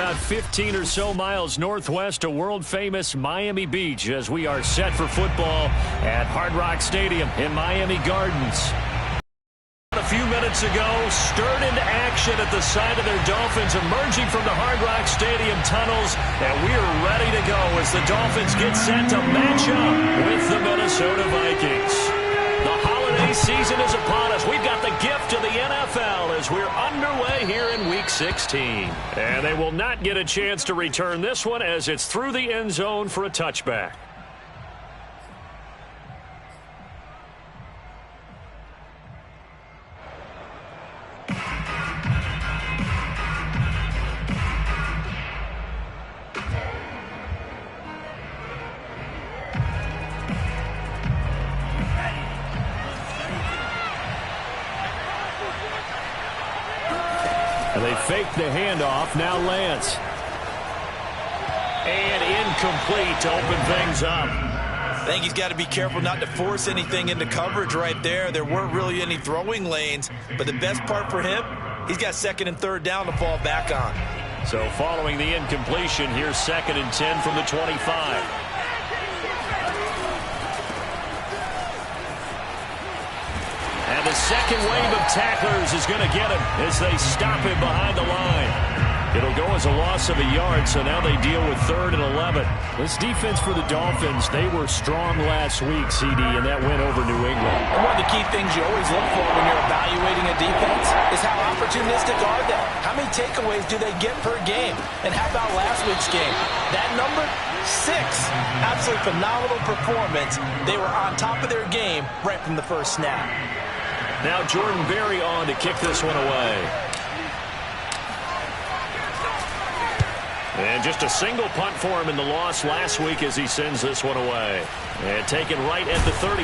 about 15 or so miles northwest of world-famous Miami Beach as we are set for football at Hard Rock Stadium in Miami Gardens. A few minutes ago, stirred into action at the side of their Dolphins emerging from the Hard Rock Stadium tunnels, and we're ready to go as the Dolphins get set to match up with the Minnesota Vikings. The holiday season is upon us. We've got the gift of the NFL as we're underway here in Week 16. And they will not get a chance to return this one as it's through the end zone for a touchback. And they fake the handoff. Now Lance. And incomplete to open things up. I think he's got to be careful not to force anything into coverage right there. There weren't really any throwing lanes. But the best part for him, he's got second and third down to fall back on. So following the incompletion, here's 2nd and 10 from the 25. And the second wave of tacklers is going to get him as they stop him behind the line. It'll go as a loss of a yard, so now they deal with 3rd and 11. This defense for the Dolphins, they were strong last week, CD, and that went over New England. And one of the key things you always look for when you're evaluating a defense is how opportunistic are they? How many takeaways do they get per game? And how about last week's game? That number? 6. Absolutely phenomenal performance. They were on top of their game right from the first snap. Now Jordan Berry on to kick this one away. And just a single punt for him in the loss last week as he sends this one away. And taken right at the 35.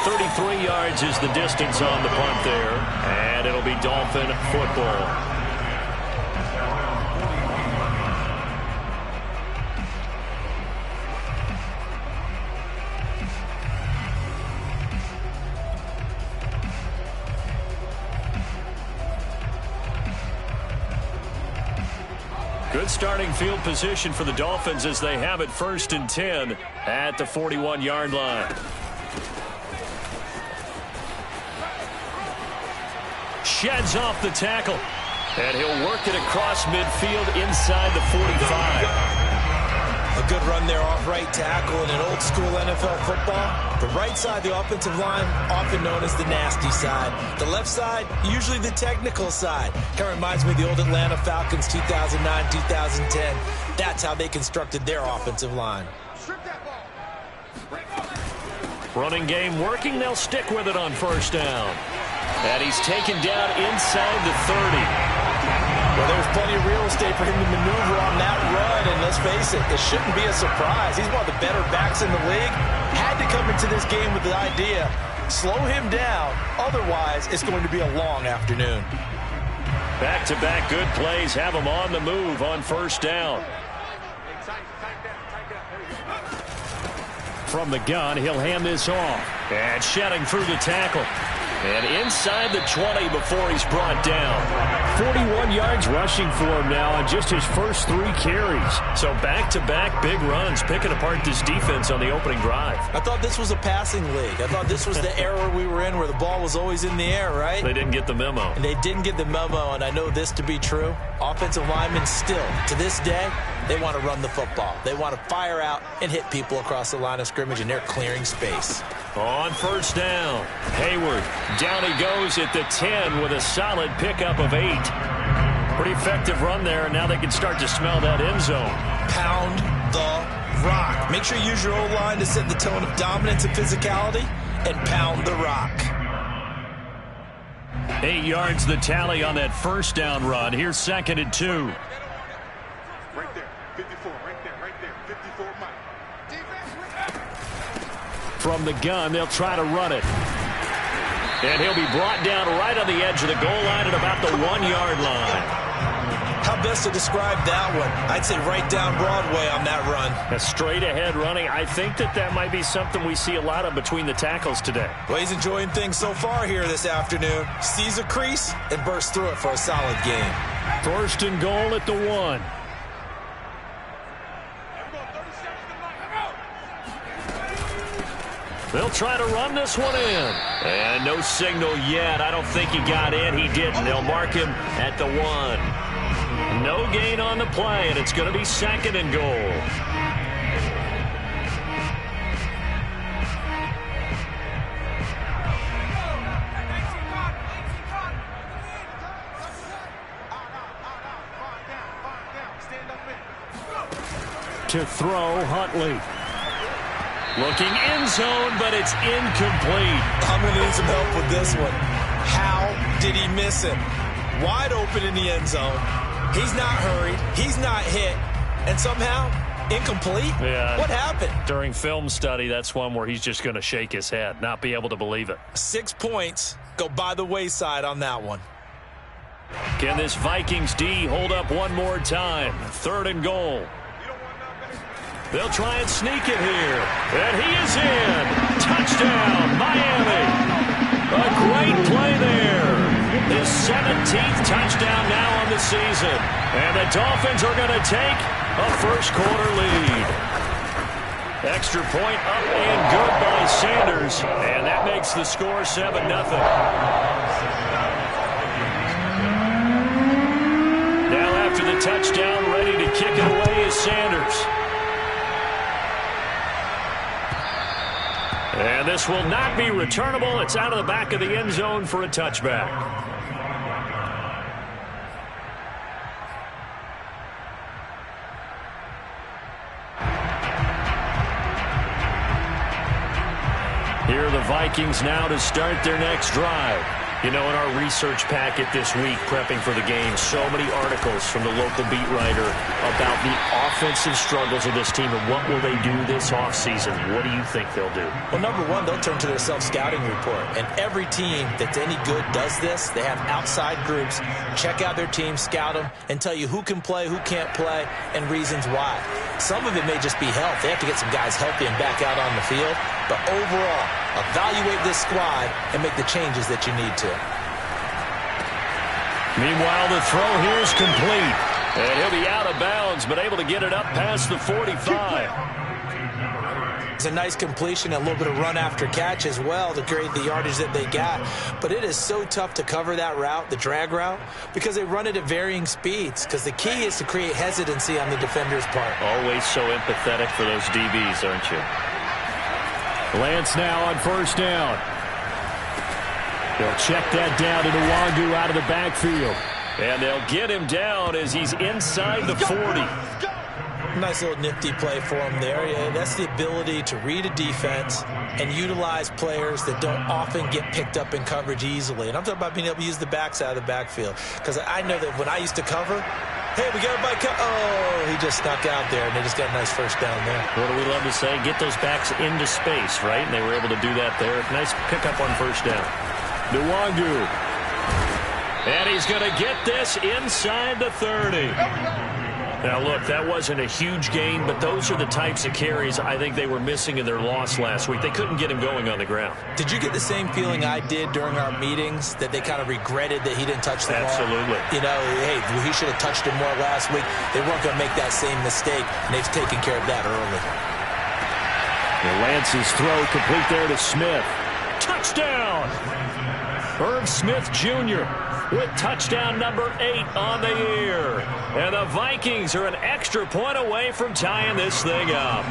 33 yards is the distance on the punt there. And it'll be Dolphin football. Good starting field position for the Dolphins as they have it 1st and 10 at the 41-yard line. Sheds off the tackle. And he'll work it across midfield inside the 45. A good run there off right tackle in an old-school NFL football. The right side, the offensive line, often known as the nasty side. The left side, usually the technical side. Kind of reminds me of the old Atlanta Falcons 2009, 2010. That's how they constructed their offensive line. Running game working. They'll stick with it on 1st down. And he's taken down inside the 30. Well, there's plenty of real estate for him to maneuver on that run, and let's face it, it shouldn't be a surprise. He's one of the better backs in the league. Had to come into this game with the idea, slow him down, otherwise it's going to be a long afternoon. Back-to-back good plays have him on the move on 1st down. From the gun, he'll hand this off. And shedding through the tackle. And inside the 20 before he's brought down. 41 yards rushing for him now on just his first 3 carries. So back-to-back big runs, picking apart this defense on the opening drive. I thought this was a passing league. I thought this was the era we were in where the ball was always in the air, right? They didn't get the memo. And they didn't get the memo, and I know this to be true. Offensive linemen still, to this day, they want to run the football. They want to fire out and hit people across the line of scrimmage, and they're clearing space. On 1st down, Hayward. Down he goes at the 10 with a solid pickup of 8. Pretty effective run there, and now they can start to smell that end zone. Pound the rock. Make sure you use your O-line to set the tone of dominance and physicality, and pound the rock. 8 yards the tally on that 1st down run. Here's 2nd and 2. Right there, 54, right there, 54 Mike. From the gun, they'll try to run it. And he'll be brought down right on the edge of the goal line at about the 1-yard line. How best to describe that one? I'd say right down Broadway on that run. A straight-ahead running. I think that might be something we see a lot of between the tackles today. Well, he's enjoying things so far here this afternoon. Sees a crease and bursts through it for a solid game. First and goal at the 1. They'll try to run this one in. And no signal yet. I don't think he got in. He didn't. They'll mark him at the 1. No gain on the play, and it's going to be second and goal. To throw, Huntley. Looking end zone, but it's incomplete. I'm going to need some help with this one. How did he miss him? Wide open in the end zone. He's not hurried. He's not hit. And somehow, incomplete? Yeah. What happened? During film study, that's one where he's just going to shake his head, not be able to believe it. 6 points go by the wayside on that one. Can this Vikings D hold up one more time? Third and goal. They'll try and sneak it here. And he is in. Touchdown, Miami. A great play there. His 17th touchdown now on the season. And the Dolphins are going to take a first-quarter lead. Extra point up and good by Sanders. And that makes the score 7-0. Now after the touchdown, ready to kick it away is Sanders. And this will not be returnable. It's out of the back of the end zone for a touchback. Here are the Vikings now to start their next drive. You know, in our research packet this week, prepping for the game, so many articles from the local beat writer about the offensive struggles of this team and what will they do this offseason. What do you think they'll do? Well, number one, they'll turn to their self-scouting report. And every team that's any good does this. They have outside groups, check out their team, scout them, and tell you who can play, who can't play, and reasons why. Some of it may just be health. They have to get some guys healthy and back out on the field. But overall, evaluate this squad and make the changes that you need to. Meanwhile, the throw here is complete. And he'll be out of bounds, but able to get it up past the 45. It's a nice completion, a little bit of run after catch as well to create the yardage that they got. But it is so tough to cover that route, the drag route, because they run it at varying speeds. Because the key is to create hesitancy on the defender's part. Always so empathetic for those DBs, aren't you? Lance now on first down. They'll check that down to Nwangu out of the backfield. And they'll get him down as he's inside the 40. Nice little nifty play for him there. Yeah, that's the ability to read a defense and utilize players that don't often get picked up in coverage easily. And I'm talking about being able to use the backs out of the backfield. Because I know that when I used to cover, hey, we got everybody oh, he just snuck out there, and they just got a nice first down there. What do we love to say? Get those backs into space, right? And they were able to do that there. Nice pickup on first down. Nwangu. And he's going to get this inside the 30. Now, look, that wasn't a huge gain, but those are the types of carries I think they were missing in their loss last week. They couldn't get him going on the ground. Did you get the same feeling I did during our meetings, that they kind of regretted that he didn't touch the ball? Absolutely. You know, hey, he should have touched it more last week. They weren't going to make that same mistake, and they've taken care of that early. Lance's throw complete there to Smith. Touchdown! Irv Smith Jr. with touchdown number 8 on the year. And the Vikings are an extra point away from tying this thing up.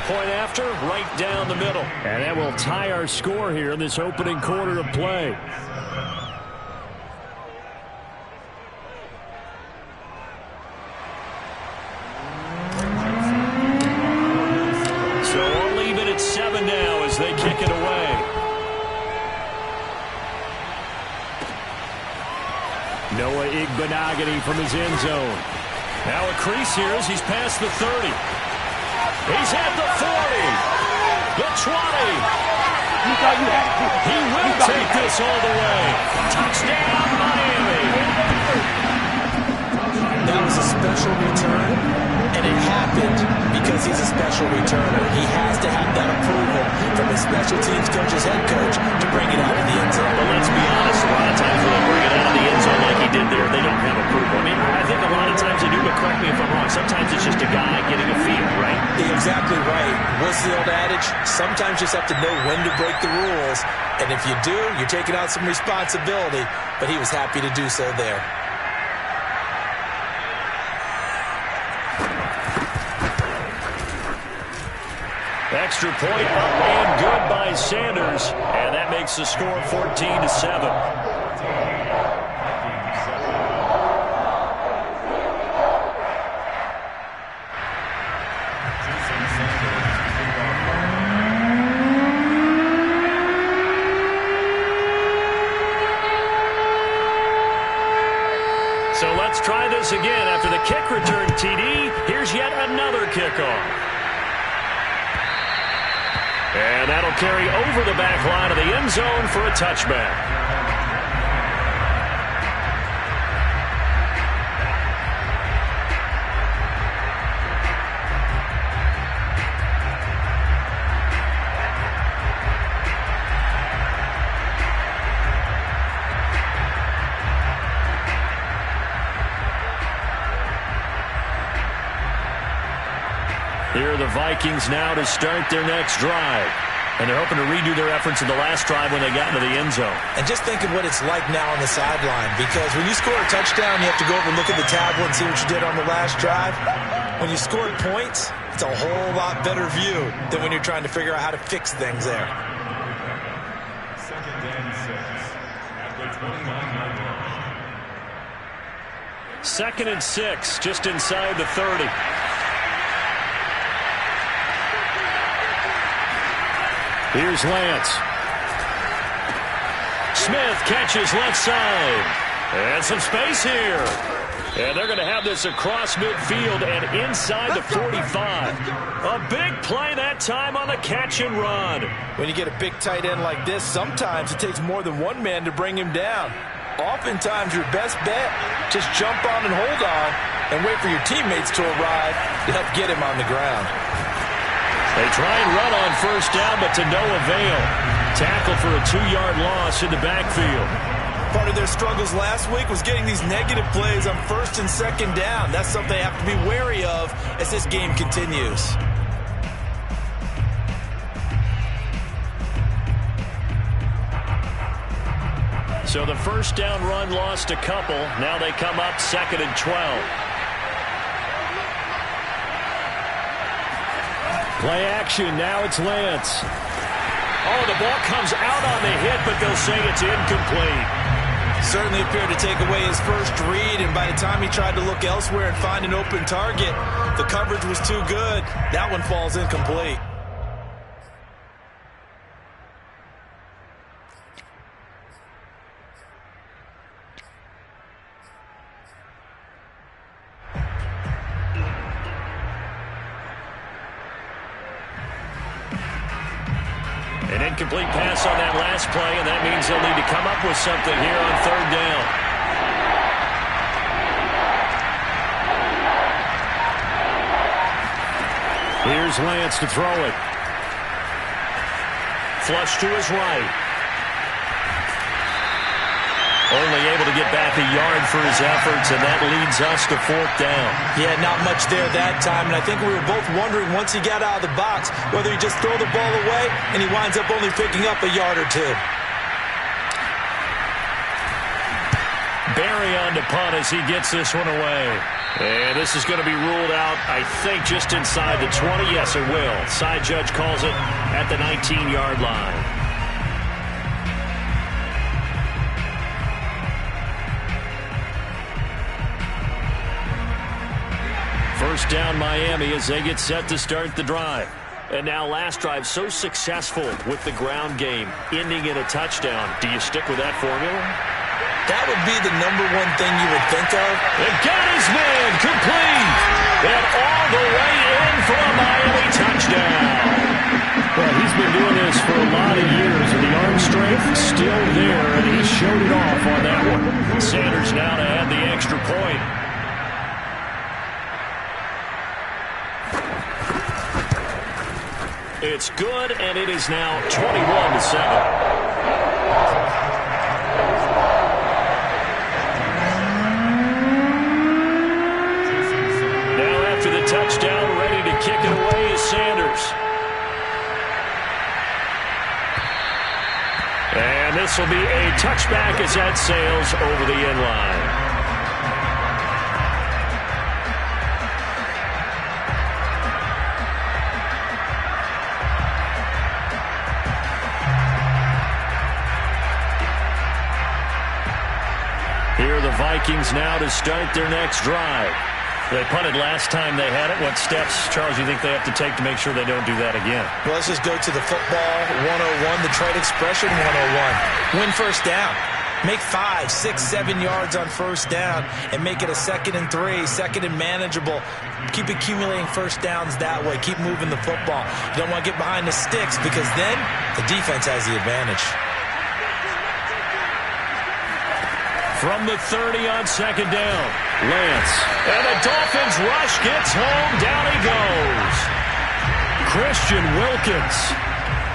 Point after, right down the middle. And that will tie our score here in this opening quarter of play. So we'll leave it at 7 now as they kick it away. Noah Igbenogany from his end zone. Now a crease here as he's past the 30. He's at the 40. The 20. He will take this all the way. Touchdown, Miami. That was a special return, and it happened because he's a special returner. He has to have that approval from his special teams coach's head coach to bring it out of the end zone. But let's be honest, a lot of times when they bring it out of the end zone like he did there, they don't have approval. I mean, I think a lot of times they do, but correct me if I'm wrong. Sometimes it's just a guy getting a feel, right? You're exactly right. What's the old adage? Sometimes you just have to know when to break the rules, and if you do, you're taking out some responsibility, but he was happy to do so there. Extra point up and good by Sanders, and that makes the score 14-7. So let's try this again. After the kick return TD, here's yet another kickoff. And that'll carry over the back line of the end zone for a touchback. Here are the Vikings now to start their next drive. And they're hoping to redo their efforts in the last drive when they got into the end zone. And just think of what it's like now on the sideline, because when you score a touchdown, you have to go over and look at the tablet and see what you did on the last drive. When you scored points, it's a whole lot better view than when you're trying to figure out how to fix things there. Second and 6 at the 29-yard line. 2nd and 6, just inside the 30. Here's Lance. Smith catches left side. And some space here. And they're going to have this across midfield and inside the 45. A big play that time on the catch and run. When you get a big tight end like this, sometimes it takes more than one man to bring him down. Oftentimes, your best bet, just jump on and hold on and wait for your teammates to arrive to help get him on the ground. They try and run on first down, but to no avail. Tackle for a 2-yard loss in the backfield. Part of their struggles last week was getting these negative plays on 1st and 2nd down. That's something they have to be wary of as this game continues. So the first down run lost a couple. Now they come up 2nd and 12. Play action, now it's Lance. Oh, the ball comes out on the hit, but they'll say it's incomplete. Certainly appeared to take away his first read, and by the time he tried to look elsewhere and find an open target, the coverage was too good. That one falls incomplete. An incomplete pass on that last play, and that means they'll need to come up with something here on 3rd down. Here's Lance to throw it. Flush to his right. Only able to get back a yard for his efforts, and that leads us to 4th down. Yeah, not much there that time, and I think we were both wondering once he got out of the box whether he'd just throw the ball away, and he winds up only picking up a yard or two. Barry on to punt as he gets this one away. And this is going to be ruled out, I think, just inside the 20. Yes, it will. Side judge calls it at the 19-yard line. First down Miami as they get set to start the drive. And now last drive so successful with the ground game, ending in a touchdown. Do you stick with that formula? That would be the number one thing you would think of. And got his man complete. And all the way in for a Miami touchdown. Well, he's been doing this for a lot of years, and the arm strength still there, and he showed it off on that one. Sanders now to add the extra point. It's good, and it is now 21-7. Touchdown, ready to kick it away is Sanders. And this will be a touchback as that sails over the end line. Here are the Vikings now to start their next drive. They punted last time they had it. What steps, Charles, do you think they have to take to make sure they don't do that again? Well, let's just go to the football 101, the trade expression 101. Win first down. Make 5, 6, 7 yards on first down and make it a 2nd and 3, 2nd and manageable. Keep accumulating first downs that way. Keep moving the football. You don't want to get behind the sticks because then the defense has the advantage. From the 30 on 2nd down, Lance. And the Dolphins rush gets home. Down he goes. Christian Wilkins.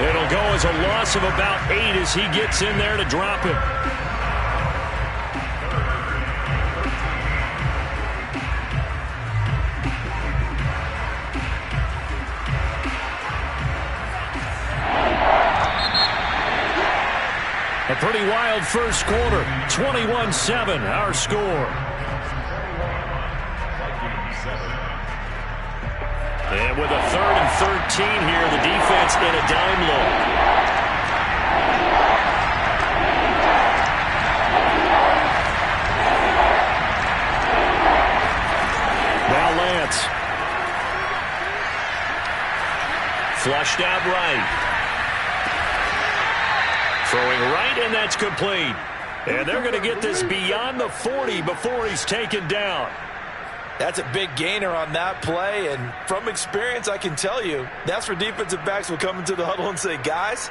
It'll go as a loss of about 8 as he gets in there to drop him. A pretty wild first quarter. 21-7, our score. And with a 3rd and 13 here, the defense in a dime look. Now Lance. Flushed out right. Throwing right, and that's complete. And they're going to get this beyond the 40 before he's taken down. That's a big gainer on that play, and from experience, I can tell you, that's where defensive backs will come into the huddle and say, guys,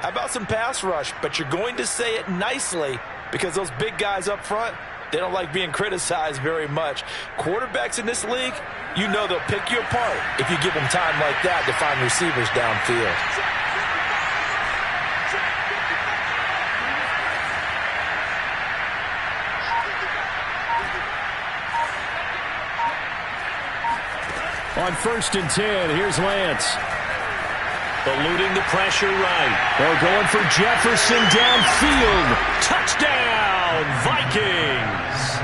how about some pass rush? But you're going to say it nicely because those big guys up front, they don't like being criticized very much. Quarterbacks in this league, you know they'll pick you apart if you give them time like that to find receivers downfield. On 1st and 10, here's Lance. Eluding the pressure right. They're going for Jefferson downfield. Touchdown, Vikings!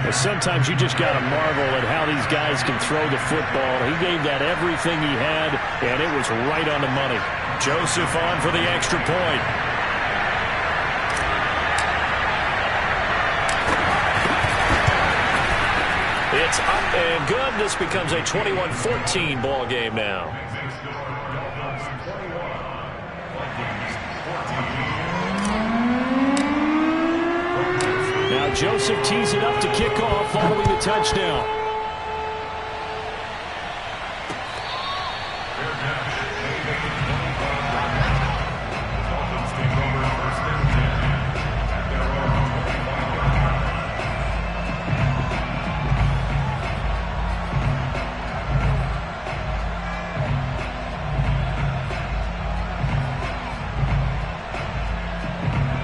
Well, sometimes you just got to marvel at how these guys can throw the football. He gave that everything he had, and it was right on the money. Joseph on for the extra point. It's up and good. This becomes a 21-14 ball game now. Now Joseph tees it up to kick off following the touchdown.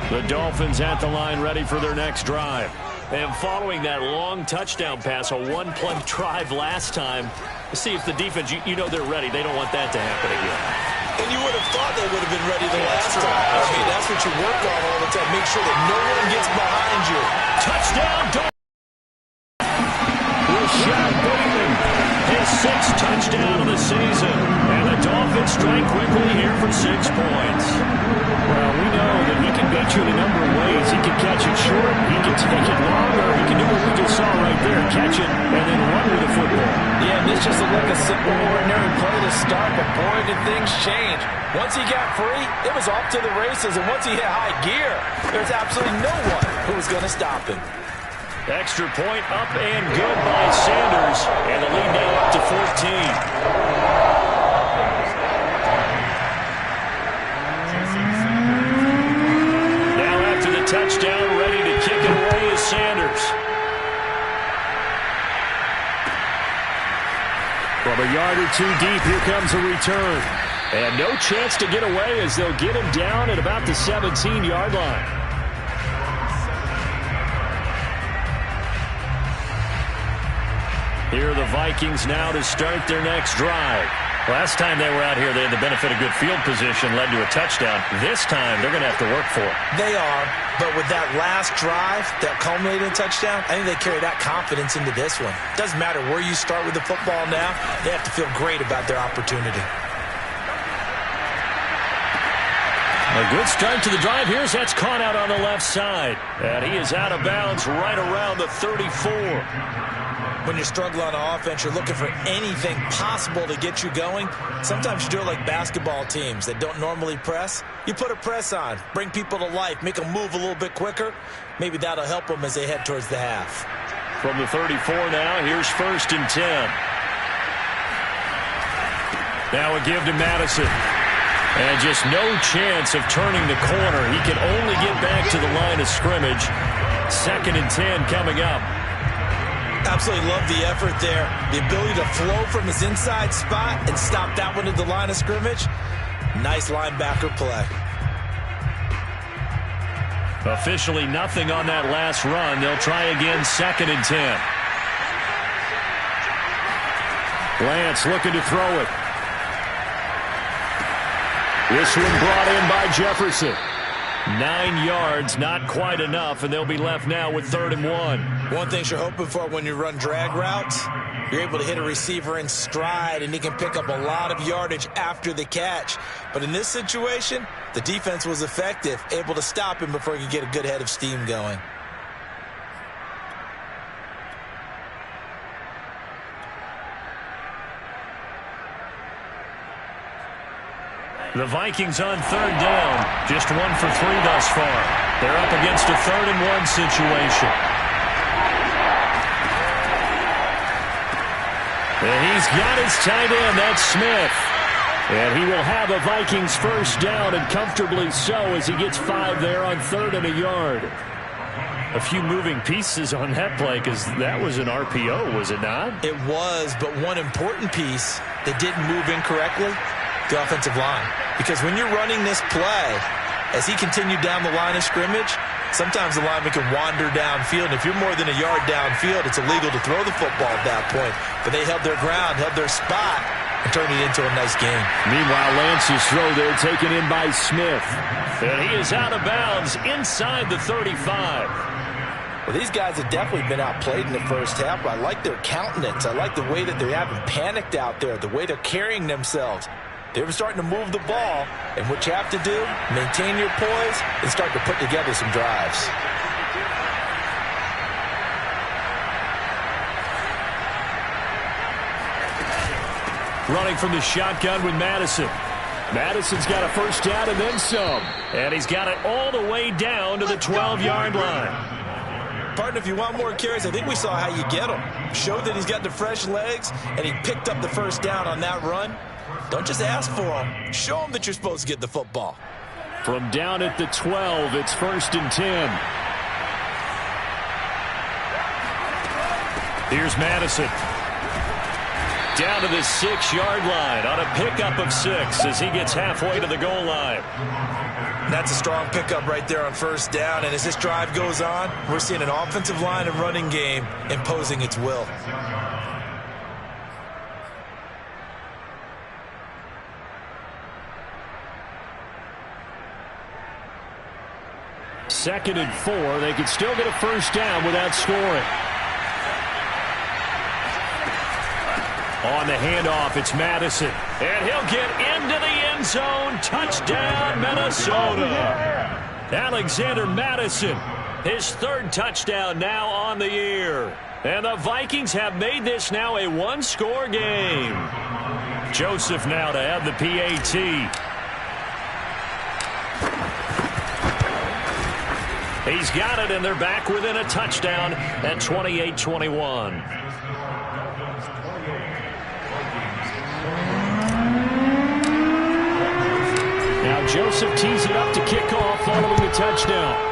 The Dolphins at the line ready for their next drive. And following that long touchdown pass, a one-play drive last time, see if the defense, you know they're ready. They don't want that to happen again. And you would have thought they would have been ready the last time. I mean, that's what you work on all the time. Make sure that no one gets behind you. Touchdown, Dolphins! Rashad Bateman, his 6th touchdown of the season. And the Dolphins strike quickly here for 6 points. Well, we know that he can beat you in a number of ways. He can catch it short, he can take it long, or he can do what we just saw right there, catch it and then run with the football. Yeah, and this just looked like a simple, ordinary play to start, but boy, did things change. Once he got free, it was off to the races, and once he hit high gear, there's absolutely no one who was going to stop him. Extra point up and good by Sanders, and the lead now up to 14. Touchdown, ready to kick it away is Sanders. From a yard or two deep, here comes a return. And no chance to get away as they'll get him down at about the 17-yard line. Here are the Vikings now to start their next drive. Last time they were out here, they had the benefit of good field position, led to a touchdown. This time, they're going to have to work for it. They are, but with that last drive that culminated in a touchdown, I think they carry that confidence into this one. Doesn't matter where you start with the football now, they have to feel great about their opportunity. A good start to the drive. Here's that's caught out on the left side. And he is out of bounds right around the 34. When you're struggling on offense, you're looking for anything possible to get you going. Sometimes you do it like basketball teams that don't normally press. You put a press on, bring people to life, make them move a little bit quicker. Maybe that'll help them as they head towards the half. From the 34 now, here's 1st and 10. Now a give to Madison. And just no chance of turning the corner. He can only get back to the line of scrimmage. 2nd and 10 coming up. Absolutely love the effort there. The ability to flow from his inside spot and stop that one at the line of scrimmage. Nice linebacker play. Officially nothing on that last run. They'll try again 2nd and 10. Lance looking to throw it. This one brought in by Jefferson. 9 yards, not quite enough, and they'll be left now with 3rd and 1. One thing you're hoping for when you run drag routes, you're able to hit a receiver in stride, and he can pick up a lot of yardage after the catch. But in this situation, the defense was effective, able to stop him before he could get a good head of steam going. The Vikings on 3rd down. Just 1 for 3 thus far. They're up against a 3rd and 1 situation. And he's got his tight end. That's Smith. And he will have a Vikings 1st down, and comfortably so, as he gets 5 there on 3rd and a yard. A few moving pieces on that play, because that was an RPO, was it not? It was, but one important piece that didn't move incorrectly, the offensive line. Because when you're running this play, as he continued down the line of scrimmage, sometimes the lineman can wander downfield. And if you're more than a yard downfield, it's illegal to throw the football at that point. But they held their ground, held their spot, and turned it into a nice game. Meanwhile, Lance's throw there taken in by Smith. And he is out of bounds inside the 35. Well, these guys have definitely been outplayed in the first half, but I like their countenance. I like the way that they haven't panicked out there, the way they're carrying themselves. They're starting to move the ball, and what you have to do, maintain your poise and start to put together some drives. Running from the shotgun with Madison. Madison's got a 1st down and then some. And he's got it all the way down to the 12-yard line. Partner, if you want more carries, I think we saw how you get him. Showed that he's got the fresh legs, and he picked up the 1st down on that run. Don't just ask for him. Show him that you're supposed to get the football. From down at the 12, it's 1st and 10. Here's Madison. Down to the 6-yard line on a pickup of 6 as he gets halfway to the goal line. That's a strong pickup right there on 1st down. And as this drive goes on, we're seeing an offensive line and running game imposing its will. Second and 4. They could still get a 1st down without scoring. On the handoff, it's Madison. And he'll get into the end zone. Touchdown, Minnesota. Alexander Madison, his 3rd touchdown now on the year. And the Vikings have made this now a 1-score game. Joseph now to have the PAT. He's got it, and they're back within a touchdown at 28-21. Now Joseph tees it up to kick off following the touchdown.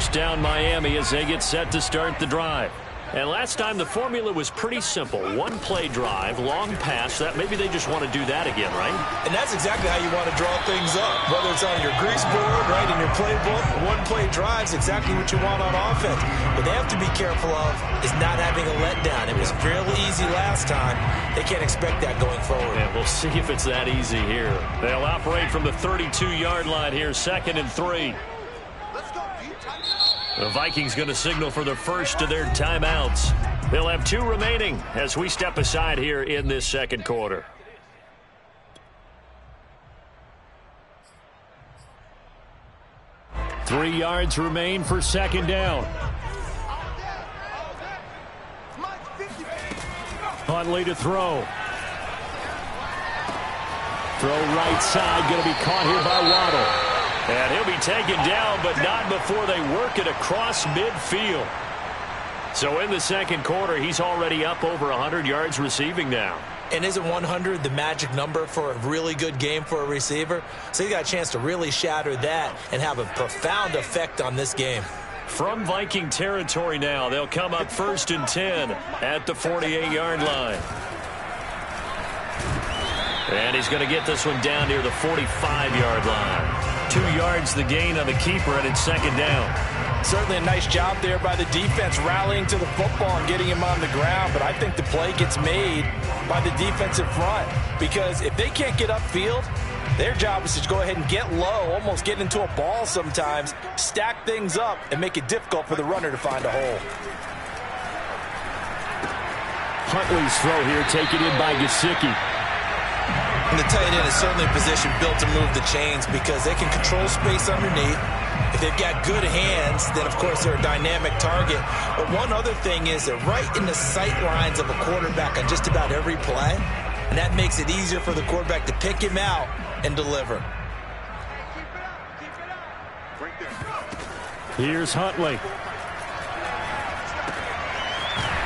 First down Miami as they get set to start the drive. And last time the formula was pretty simple. One play drive, long pass. That maybe they just want to do that again, right? And that's exactly how you want to draw things up. Whether it's on your grease board, right, in your playbook, one play drive is exactly what you want on offense. What they have to be careful of is not having a letdown. It was fairly easy last time. They can't expect that going forward. Yeah, we'll see if it's that easy here. They'll operate from the 32-yard line here, 2nd and 3. The Vikings going to signal for the first of their timeouts. They'll have 2 remaining as we step aside here in this second quarter. Three yards remain for second down. Huntley to throw. Throw right side, going to be caught here by Waddle. And he'll be taken down, but not before they work it across midfield. So in the second quarter, he's already up over 100 yards receiving now. And isn't 100 the magic number for a really good game for a receiver? So he got a chance to really shatter that and have a profound effect on this game. From Viking territory now, they'll come up 1st and 10 at the 48-yard line. And he's going to get this one down near the 45-yard line. 2 yards the gain on the keeper, and it's second down. Certainly a nice job there by the defense rallying to the football and getting him on the ground, but I think the play gets made by the defensive front because if they can't get upfield, their job is to go ahead and get low, almost get into a ball sometimes, stack things up, and make it difficult for the runner to find a hole. Huntley's throw here taken in by Gesicki. And the tight end is certainly a position built to move the chains because they can control space underneath. If they've got good hands, then, of course, they're a dynamic target. But one other thing is they're right in the sight lines of a quarterback on just about every play, and that makes it easier for the quarterback to pick him out and deliver. Here's Huntley.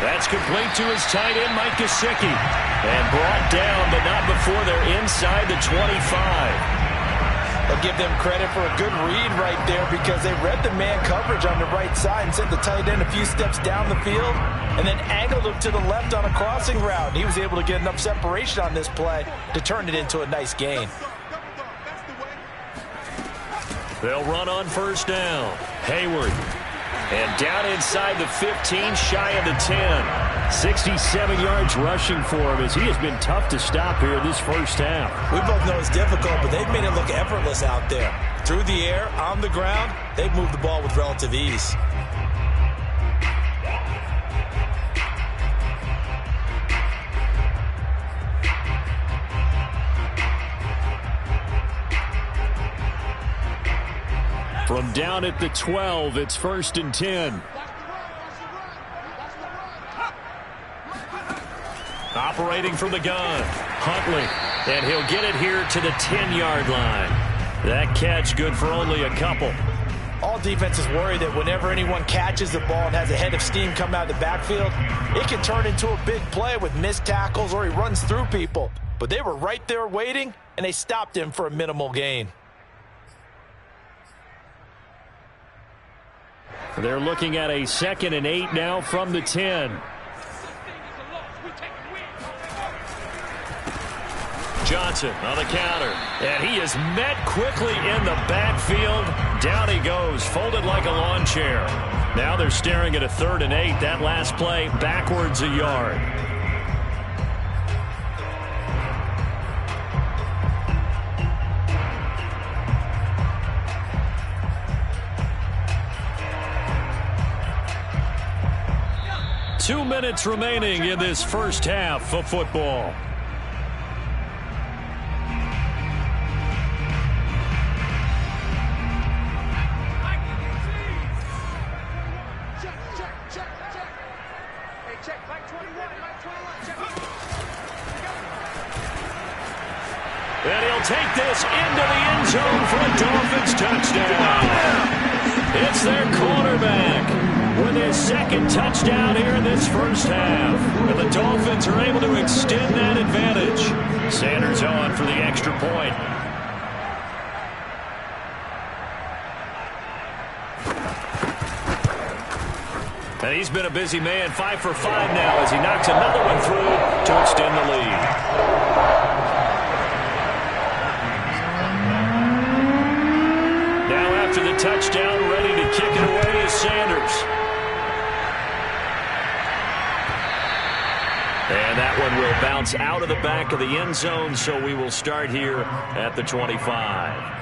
That's complete to his tight end, Mike Gesicki. And brought down, but not before they're inside the 25. I'll give them credit for a good read right there because they read the man coverage on the right side and sent the tight end a few steps down the field and then angled him to the left on a crossing route. He was able to get enough separation on this play to turn it into a nice gain. They'll run on first down. Hayward. And down inside the 15, shy of the 10. 67 yards rushing for him as he has been tough to stop here this first half. We both know it's difficult, but they've made it look effortless out there. Through the air, on the ground, they've moved the ball with relative ease. From down at the 12, it's 1st and 10. Operating from the gun, Huntley, and he'll get it here to the 10-yard line. That catch good for only a couple. All defenses worry that whenever anyone catches the ball and has a head of steam come out of the backfield, it can turn into a big play with missed tackles or he runs through people. But they were right there waiting, and they stopped him for a minimal gain. They're looking at a 2nd and 8 now from the 10. Johnson on the counter, and he is met quickly in the backfield. Down he goes, folded like a lawn chair. Now they're staring at a 3rd and 8. That last play backwards a yard. Two minutes remaining in this first half of football. And he'll take this into the end zone for a Dolphins touchdown. It's their quarterback with his 2nd touchdown here in this first half. And the Dolphins are able to extend that advantage. Sanders on for the extra point. And he's been a busy man, 5 for 5 now as he knocks another one through to extend the lead. Now after the touchdown, ready to kick it away is Sanders. And that one will bounce out of the back of the end zone, so we will start here at the 25.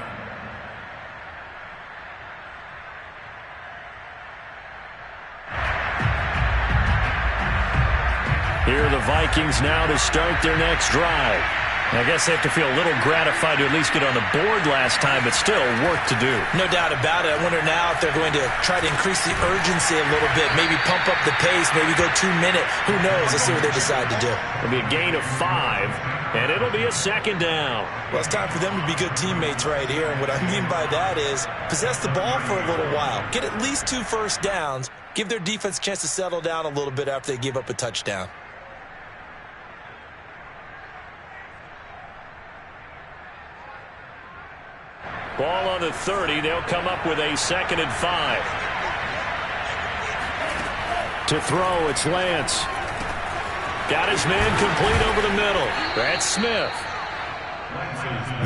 Here are the Vikings now to start their next drive. I guess they have to feel a little gratified to at least get on the board last time, but still work to do. No doubt about it. I wonder now if they're going to try to increase the urgency a little bit, maybe pump up the pace, maybe go 2 minute. Who knows? Let's see what they decide to do. It'll be a gain of 5, and it'll be a second down. Well, it's time for them to be good teammates right here, and what I mean by that is possess the ball for a little while, get at least 2 first downs, give their defense a chance to settle down a little bit after they give up a touchdown. Ball on the 30. They'll come up with a 2nd and 5. To throw, it's Lance. Got his man complete over the middle. That's Smith.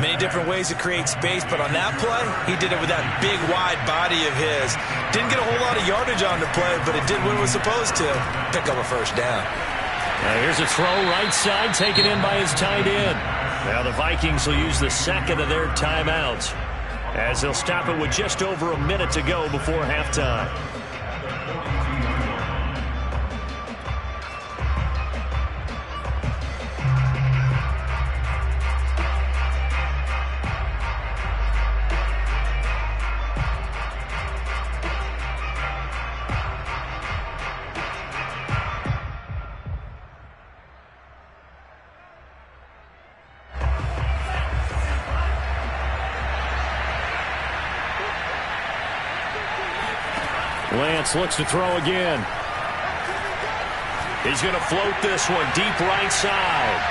Many different ways to create space, but on that play, he did it with that big, wide body of his. Didn't get a whole lot of yardage on the play, but it did what it was supposed to. Pick up a first down. Now here's a throw right side, taken in by his tight end. Now the Vikings will use the second of their timeouts, as they'll stop it with just over a minute to go before halftime. Lance looks to throw again. He's going to float this one deep right side.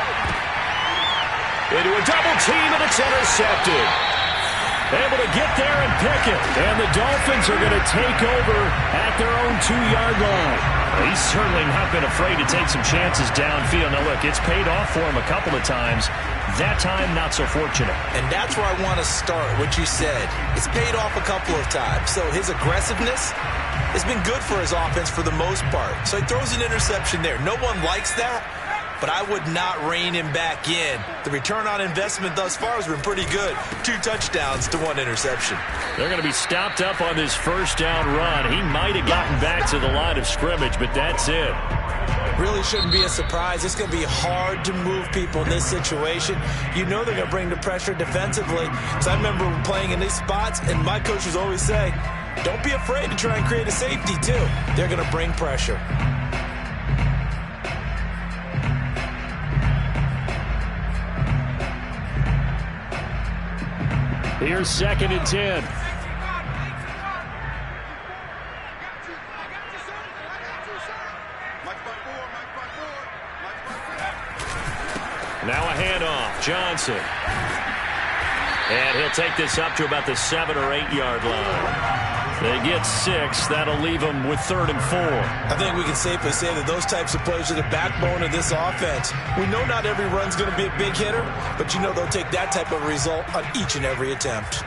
Into a double team, and it's intercepted. Able to get there and pick it. And the Dolphins are going to take over at their own 2-yard line. He's certainly not been afraid to take some chances downfield. Now, look, it's paid off for him a couple of times. That time, not so fortunate. And that's where I want to start, what you said. It's paid off a couple of times. So his aggressiveness has been good for his offense for the most part. So he throws an interception there. No one likes that, but I would not rein him back in. The return on investment thus far has been pretty good. 2 touchdowns to 1 interception. They're going to be stopped up on this first down run. He might have gotten back to the line of scrimmage, but that's it. Really shouldn't be a surprise. It's going to be hard to move people in this situation. You know they're going to bring the pressure defensively. So I remember playing in these spots, and my coaches always say, don't be afraid to try and create a safety, too. They're going to bring pressure. Here's 2nd and 10. Now a handoff. Johnson. And he'll take this up to about the 7 or 8 yard line. They get 6. That'll leave them with 3rd and 4. I think we can safely say that those types of plays are the backbone of this offense. We know not every run's going to be a big hitter, but you know they'll take that type of result on each and every attempt.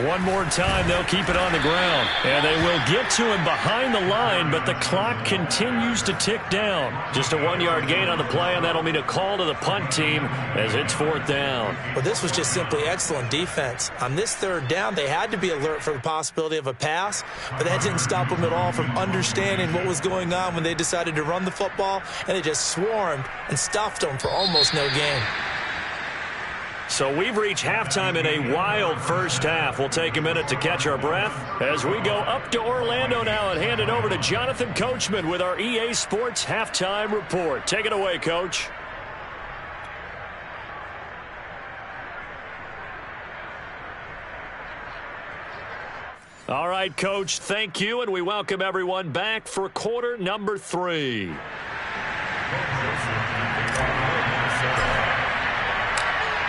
One more time, they'll keep it on the ground. And they will get to him behind the line, but the clock continues to tick down. Just a 1-yard gain on the play, and that'll mean a call to the punt team as it's 4th down. Well, this was just simply excellent defense. On this 3rd down, they had to be alert for the possibility of a pass, but that didn't stop them at all from understanding what was going on when they decided to run the football, and they just swarmed and stuffed them for almost no gain. So we've reached halftime in a wild first half. We'll take a minute to catch our breath as we go up to Orlando now and hand it over to Jonathan Coachman with our EA Sports Halftime Report. Take it away, Coach. All right, Coach, thank you, and we welcome everyone back for quarter number 3.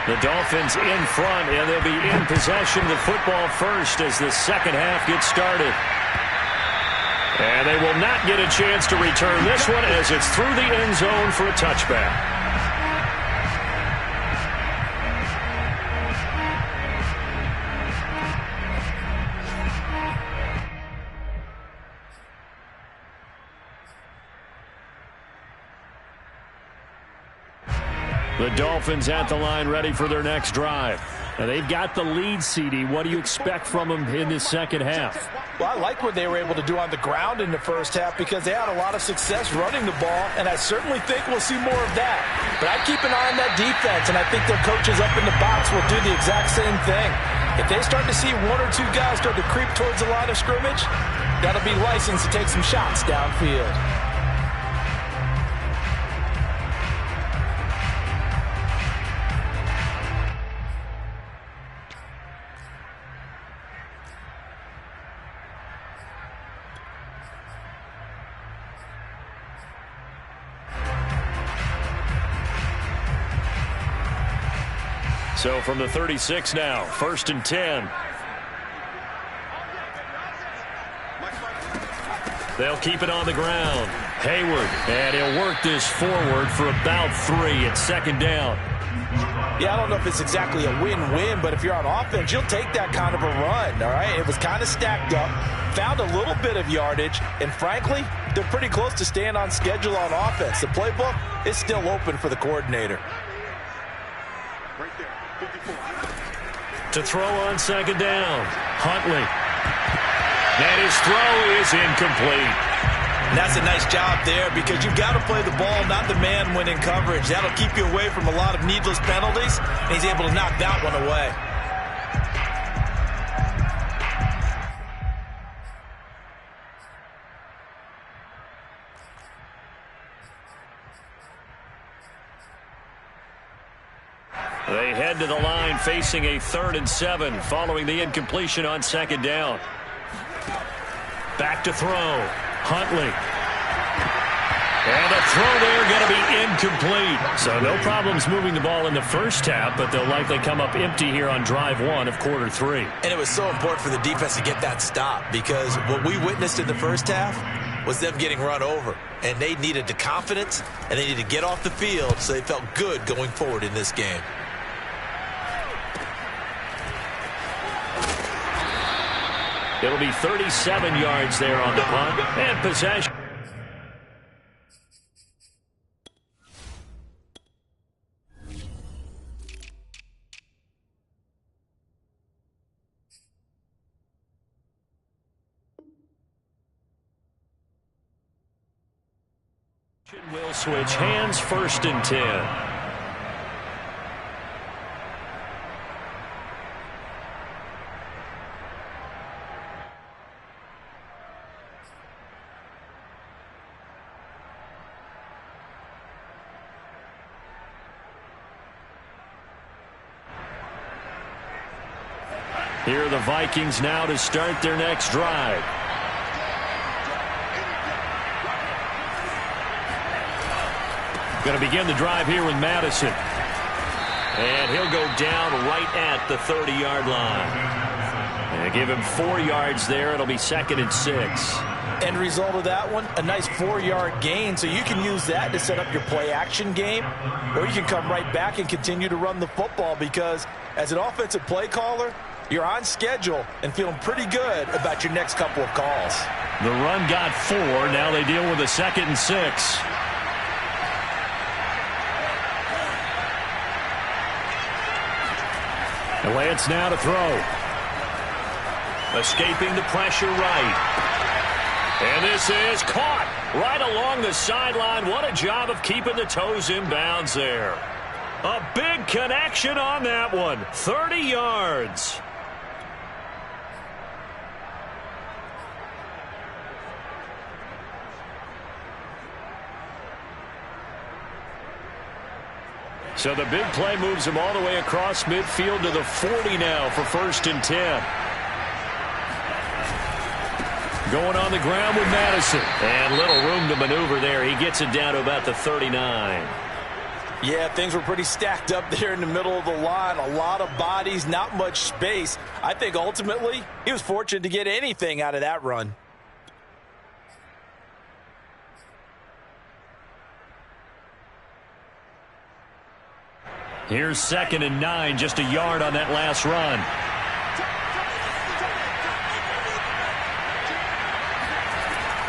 The Dolphins in front, and they'll be in possession of the football first as the second half gets started. And they will not get a chance to return this one as it's through the end zone for a touchback. The Dolphins at the line ready for their next drive. Now they've got the lead, CD. What do you expect from them in this second half? Well, I like what they were able to do on the ground in the first half because they had a lot of success running the ball, and I certainly think we'll see more of that. But I'd keep an eye on that defense, and I think their coaches up in the box will do the exact same thing. If they start to see one or two guys start to creep towards the line of scrimmage, that'll be licensed to take some shots downfield. So from the 36 now, 1st and 10. They'll keep it on the ground. Hayward, and he'll work this forward for about 3 at 2nd down. Yeah, I don't know if it's exactly a win-win, but if you're on offense, you'll take that kind of a run, all right? It was kind of stacked up, found a little bit of yardage, and frankly, they're pretty close to staying on schedule on offense. The playbook is still open for the coordinator. Right there. 54. To throw on 2nd down, Huntley. And his throw is incomplete. And that's a nice job there because you've got to play the ball, not the man when in coverage. That'll keep you away from a lot of needless penalties, and he's able to knock that one away. They head to the line facing a 3rd and 7 following the incompletion on 2nd down. Back to throw. Huntley. And a throw there going to be incomplete. So no problems moving the ball in the first half, but they'll likely come up empty here on drive 1 of quarter 3. And it was so important for the defense to get that stop because what we witnessed in the first half was them getting run over. And they needed the confidence, and they needed to get off the field so they felt good going forward in this game. It'll be 37 yards there on the punt and possession. Will switch hands, 1st and 10. Here are the Vikings now to start their next drive. Going to begin the drive here with Madison. And he'll go down right at the 30-yard line. And give him 4 yards there. It'll be 2nd and 6. End result of that one, a nice 4-yard gain. So you can use that to set up your play-action game, or you can come right back and continue to run the football because as an offensive play caller, you're on schedule and feeling pretty good about your next couple of calls. The run got 4. Now they deal with a 2nd and 6. And Lance now to throw. Escaping the pressure right. And this is caught right along the sideline. What a job of keeping the toes in bounds there. A big connection on that one. 30 yards. So the big play moves him all the way across midfield to the 40 now for 1st and 10. Going on the ground with Madison. And little room to maneuver there. He gets it down to about the 39. Yeah, things were pretty stacked up there in the middle of the line. A lot of bodies, not much space. I think ultimately he was fortunate to get anything out of that run. Here's 2nd and 9, just a yard on that last run.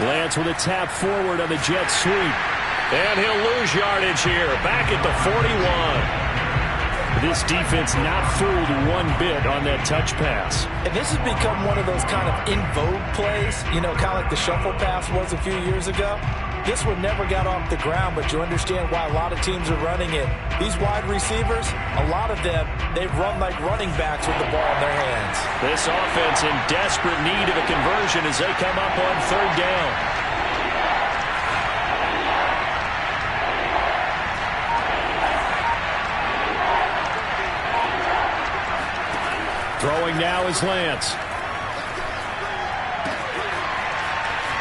Lance with a tap forward on the jet sweep. And he'll lose yardage here, back at the 41. This defense not fooled one bit on that touch pass. And this has become one of those kind of in vogue plays, you know, kind of like the shuffle pass was a few years ago. This one never got off the ground, but you understand why a lot of teams are running it. These wide receivers, a lot of them, they run like running backs with the ball in their hands. This offense in desperate need of a conversion as they come up on 3rd down. Throwing now is Lance.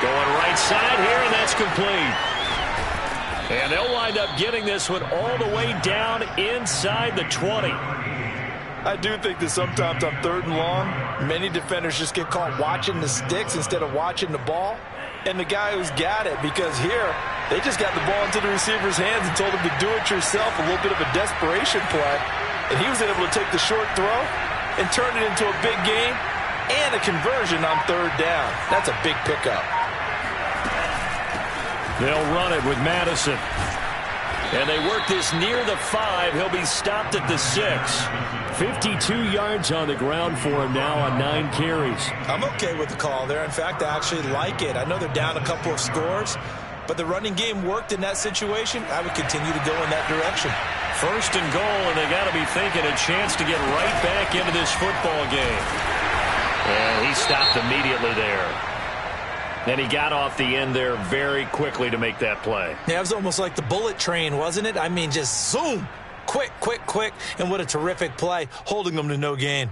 Going right side here, and that's complete. And they'll wind up getting this one all the way down inside the 20. I do think that sometimes on 3rd and long, many defenders just get caught watching the sticks instead of watching the ball. And the guy who's got it, because here, they just got the ball into the receiver's hands and told him to do it yourself, a little bit of a desperation play. And he was able to take the short throw and turn it into a big game and a conversion on 3rd down. That's a big pickup. They'll run it with Madison. And they work this near the 5. He'll be stopped at the 6. 52 yards on the ground for him now on 9 carries. I'm okay with the call there. In fact, I actually like it. I know they're down a couple of scores, but the running game worked in that situation. I would continue to go in that direction. 1st and goal, and they got to be thinking a chance to get right back into this football game. And he stopped immediately there. And he got off the end there very quickly to make that play. Yeah, it was almost like the bullet train, wasn't it? I mean, just zoom. Quick, quick, quick. And what a terrific play, holding them to no gain.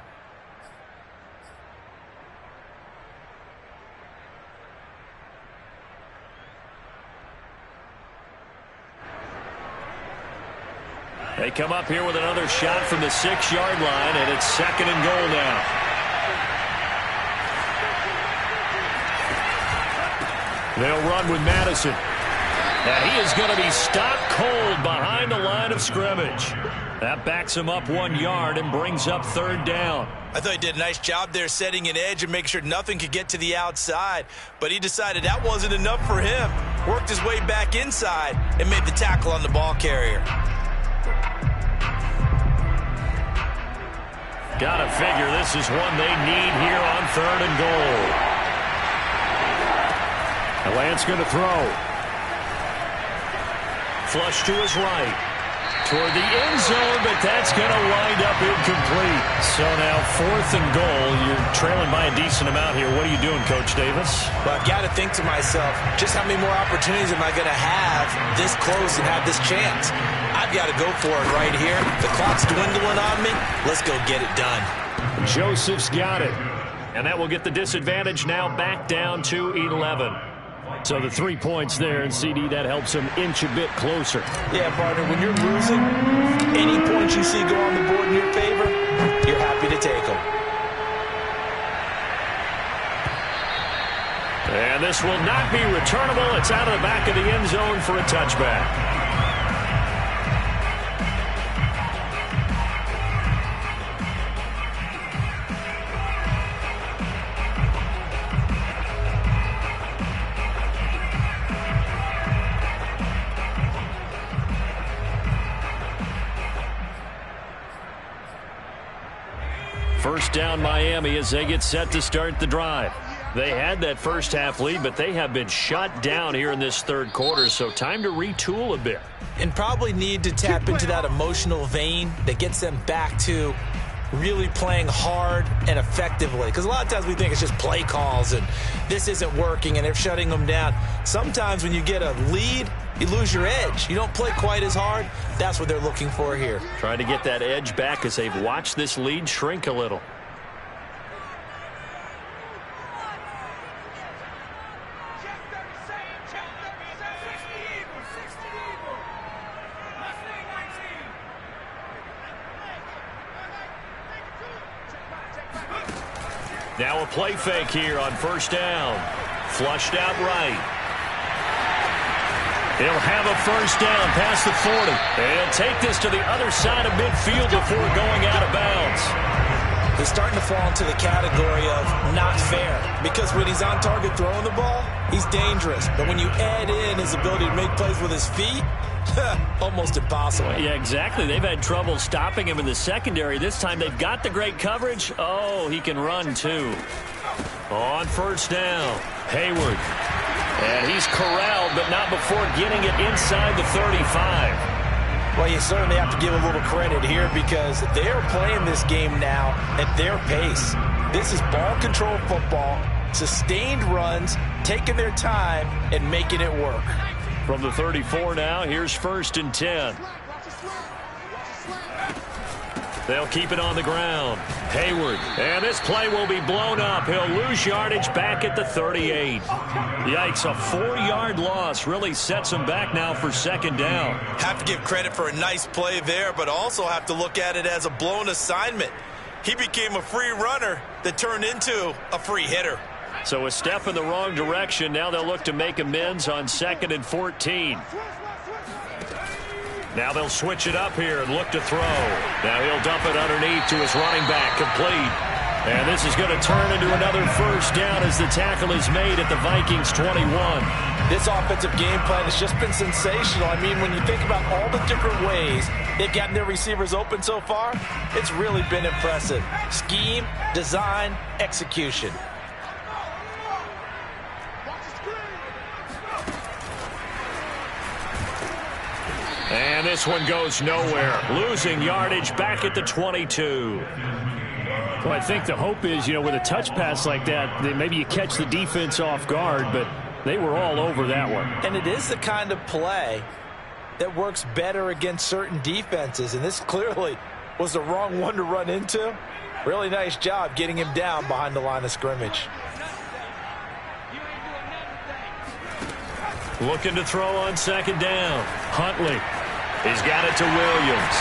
They come up here with another shot from the 6-yard line, and it's 2nd and goal now. They'll run with Madison. And he is going to be stopped cold behind the line of scrimmage. That backs him up 1 yard and brings up 3rd down. I thought he did a nice job there setting an edge and making sure nothing could get to the outside. But he decided that wasn't enough for him. Worked his way back inside and made the tackle on the ball carrier. Gotta figure this is one they need here on 3rd and goal. Lance going to throw. Flush to his right. Toward the end zone, but that's going to wind up incomplete. So now 4th and goal. You're trailing by a decent amount here. What are you doing, Coach Davis? Well, I've got to think to myself, just how many more opportunities am I going to have this close and have this chance? I've got to go for it right here. The clock's dwindling on me. Let's go get it done. Joseph's got it. And that will get the disadvantage now back down to 11. So the 3 points there, and CD, that helps him inch a bit closer. Yeah, partner, when you're losing, any points you see go on the board in your favor, you're happy to take them. And this will not be returnable. It's out of the back of the end zone for a touchback. First down Miami as they get set to start the drive. They had that first half lead, but they have been shut down here in this 3rd quarter, so time to retool a bit. And probably need to tap into that emotional vein that gets them back to really playing hard and effectively. Because a lot of times we think it's just play calls and this isn't working and they're shutting them down. Sometimes when you get a lead, you lose your edge. You don't play quite as hard. That's what they're looking for here. Trying to get that edge back as they've watched this lead shrink a little. Now a play fake here on 1st down. Flushed out right. He'll have a first down past the 40. And take this to the other side of midfield before going out of bounds. He's starting to fall into the category of not fair, because when he's on target throwing the ball, he's dangerous. But when you add in his ability to make plays with his feet, almost impossible. Yeah, exactly. They've had trouble stopping him in the secondary. This time they've got the great coverage. Oh, he can run too. On first down, Hayward. And he's corralled, but not before getting it inside the 35. Well, you certainly have to give a little credit here, because they're playing this game now at their pace. This is ball control football, sustained runs, taking their time and making it work. From the 34 now, here's 1st and 10. They'll keep it on the ground. Hayward. And this play will be blown up. He'll lose yardage back at the 38. Yikes, a 4-yard loss really sets him back now for 2nd down. Have to give credit for a nice play there, but also have to look at it as a blown assignment. He became a free runner that turned into a free hitter. So a step in the wrong direction. Now they'll look to make amends on 2nd and 14. Now they'll switch it up here and look to throw. Now he'll dump it underneath to his running back, complete. And this is going to turn into another first down as the tackle is made at the Vikings 21. This offensive game plan has just been sensational. I mean, when you think about all the different ways they've gotten their receivers open so far, it's really been impressive. Scheme, design, execution. And this one goes nowhere. Losing yardage back at the 22. Well, I think the hope is, with a touch pass like that maybe you catch the defense off guard, but they were all over that one. And it is the kind of play that works better against certain defenses, and this clearly was the wrong one to run into. Really nice job getting him down behind the line of scrimmage. Looking to throw on 2nd down. Huntley. He's got it to Williams.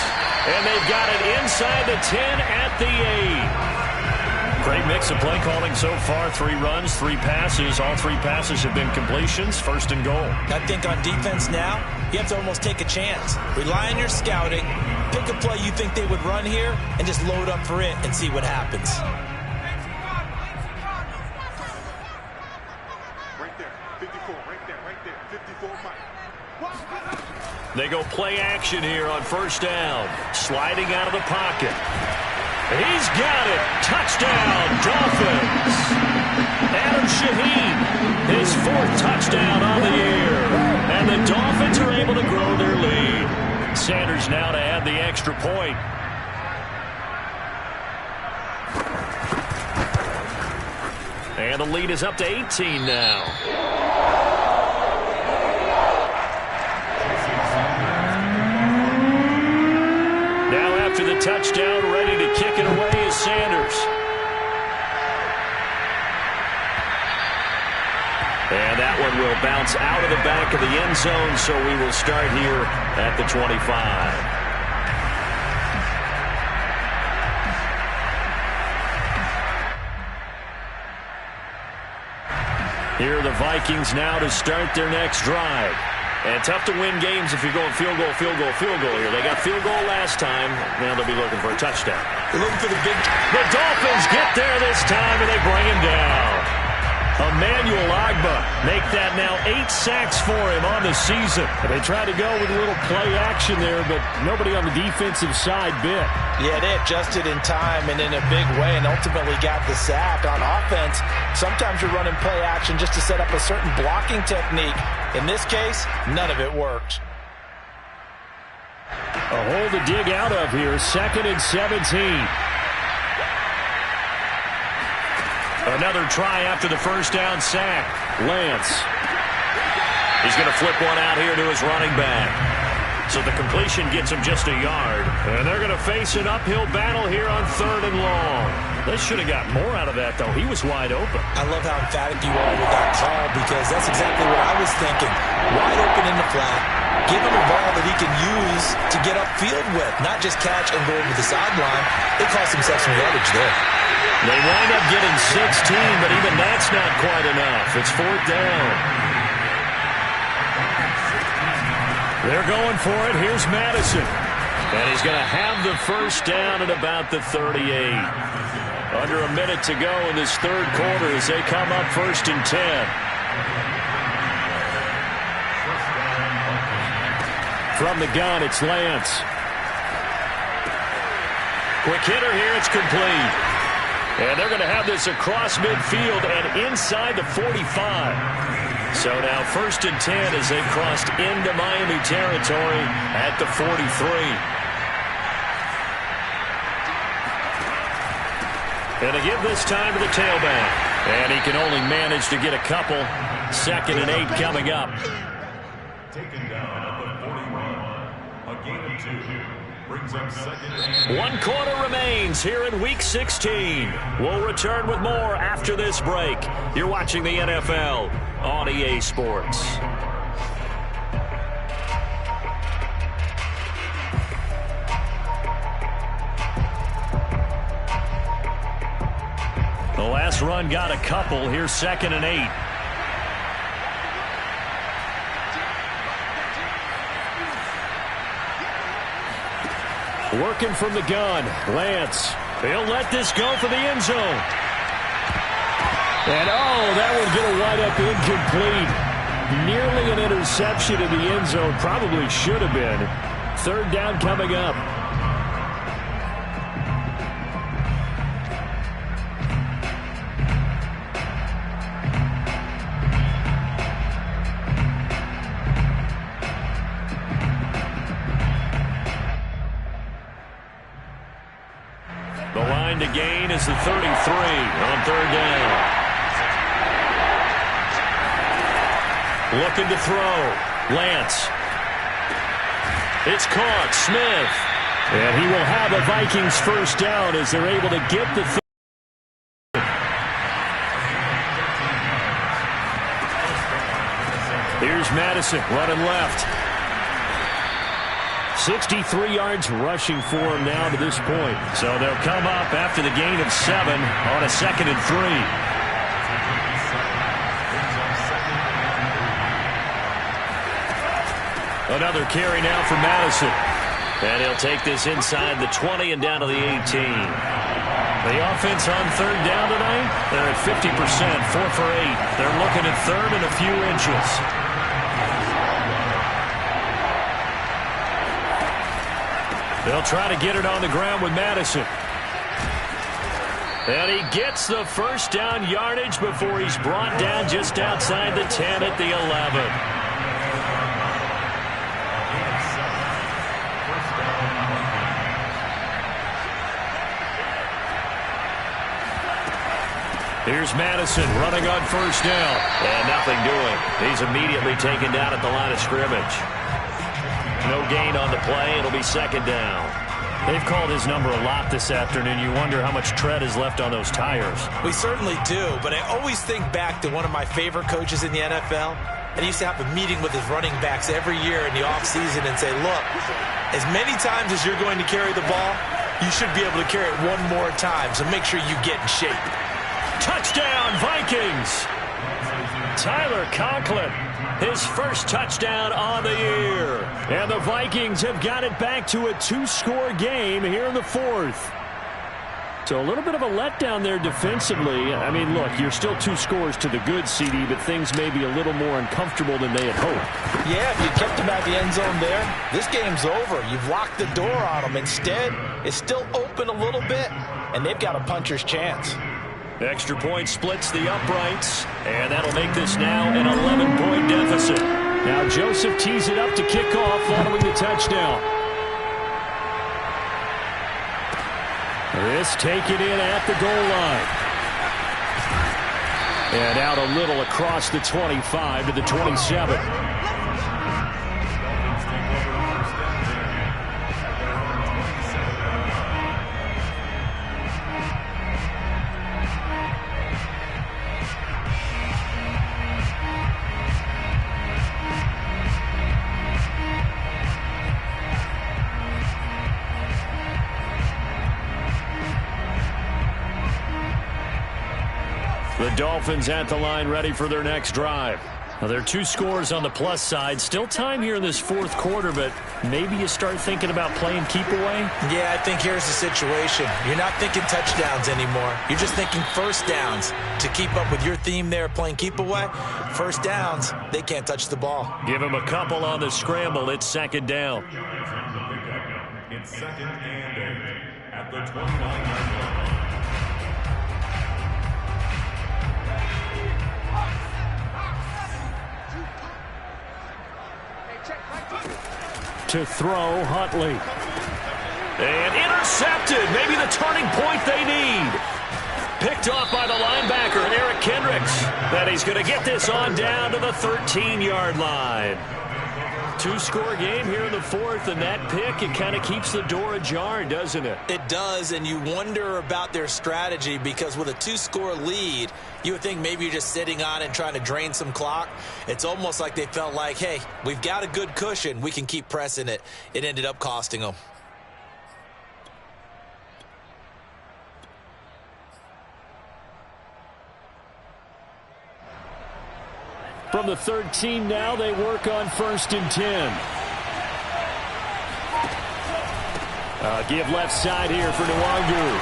And they've got it inside the 10 at the 8. Great mix of play calling so far. 3 runs, 3 passes. All 3 passes have been completions. 1st and goal. I think on defense now, you have to almost take a chance. Rely on your scouting. Pick a play you think they would run here and just load up for it and see what happens. Right there, 54, right there, 54, Mike. They go play action here on 1st down. Sliding out of the pocket. He's got it. Touchdown, Dolphins. Adam Shaheen, his 4th touchdown on the year. And the Dolphins are able to grow their lead. Sanders now to add the extra point. And the lead is up to 18 now. After the touchdown, ready to kick it away is Sanders. And that one will bounce out of the back of the end zone, so we will start here at the 25. Here are the Vikings now to start their next drive. And tough to win games if you're going field goal here. They got field goal last time. Now they'll be looking for a touchdown. They're looking for the big... The Dolphins get there this time, and they bring him down. Emmanuel Ogbah make that now 8 sacks for him on the season. They tried to go with a little play action there, but nobody on the defensive side bit. Yeah, they adjusted in time and in a big way and ultimately got the sack. On offense, sometimes you're running play action just to set up a certain blocking technique. In this case, none of it worked. A hole to dig out of here. 2nd and 17. Another try after the 1st down sack. Lance. He's going to flip one out here to his running back. So the completion gets him just a yard. And they're going to face an uphill battle here on 3rd and long. They should have got more out of that, though. He was wide open. I love how emphatic you are with that call, because that's exactly what I was thinking. Wide open in the flat. Give him a ball that he can use to get upfield with, not just catch and go over the sideline. They cost himself some yardage there. They wind up getting 16, but even that's not quite enough. It's 4th down. They're going for it. Here's Madison. And he's going to have the first down at about the 38. Under a minute to go in this third quarter as they come up 1st and 10. From the gun, it's Lance. Quick hitter here. It's complete. And they're going to have this across midfield and inside the 45. So now 1st and 10 as they've crossed into Miami territory at the 43. And they give this time to the tailback. And he can only manage to get a couple. 2nd and 8 coming up. Taken down at the 41. A gain of 2. Brings up 2nd and 8. 1 quarter remains here in Week 16. We'll return with more after this break. You're watching the NFL on EA Sports. The last run got a couple. Here's 2nd and 8. Working from the gun. Lance. He'll let this go for the end zone. And, that one's going to wind up incomplete. Nearly an interception in the end zone. Probably should have been. 3rd down coming up. The line to gain is the 33 on 3rd down. Looking to throw. Lance. It's caught. Smith. And he will have a Vikings first down as they're able to get the Here's Madison running left. 63 yards rushing for him now to this point. So they'll come up after the gain of 7 on a 2nd and 3. Another carry now for Madison. And he'll take this inside the 20 and down to the 18. The offense on 3rd down tonight, they're at 50%, 4 for 8. They're looking at 3rd and a few inches. They'll try to get it on the ground with Madison. And he gets the first down yardage before he's brought down just outside the 10 at the 11. Here's Madison running on first down. And nothing doing. He's immediately taken down at the line of scrimmage. No gain on the play. It'll be 2nd down. They've called his number a lot this afternoon. You wonder how much tread is left on those tires. We certainly do, but I always think back to one of my favorite coaches in the NFL. And he used to have a meeting with his running backs every year in the offseason and say, look, as many times as you're going to carry the ball, you should be able to carry it one more time, so make sure you get in shape. Touchdown, Vikings! Tyler Conklin, his first touchdown on the year. And the Vikings have got it back to a 2-score game here in the 4th. So a little bit of a letdown there defensively. I mean, look, you're still 2 scores to the good, CD, but things may be a little more uncomfortable than they had hoped. Yeah, if you kept them at the end zone there, this game's over. You've locked the door on them. Instead, it's still open a little bit, and they've got a puncher's chance. Extra point splits the uprights, and that'll make this now an 11-point deficit. Now Joseph tees it up to kick off following the touchdown. This taken in at the goal line. And out a little across the 25 to the 27. The Dolphins at the line ready for their next drive. Well, there are 2 scores on the plus side. Still time here in this fourth quarter, but maybe you start thinking about playing keep away? Yeah, I think here's the situation. You're not thinking touchdowns anymore. You're just thinking first downs. To keep up with your theme there, playing keep away, first downs, they can't touch the ball. Give him a couple on the scramble. It's second down. It's 2nd and 8 at the 29-yard line. To throw, Huntley. And intercepted. Maybe the turning point they need. Picked off by the linebacker, Eric Kendricks. That he's going to get this on down to the 13-yard line. 2-score game here in the fourth, and that pick, it kind of keeps the door ajar, doesn't it? It does, and you wonder about their strategy because with a 2-score lead, you would think maybe you're just sitting on and trying to drain some clock. It's almost like they felt like, hey, we've got a good cushion. We can keep pressing it. It ended up costing them. From the 13 now, they work on 1st and 10. Give left side here for Nwangu.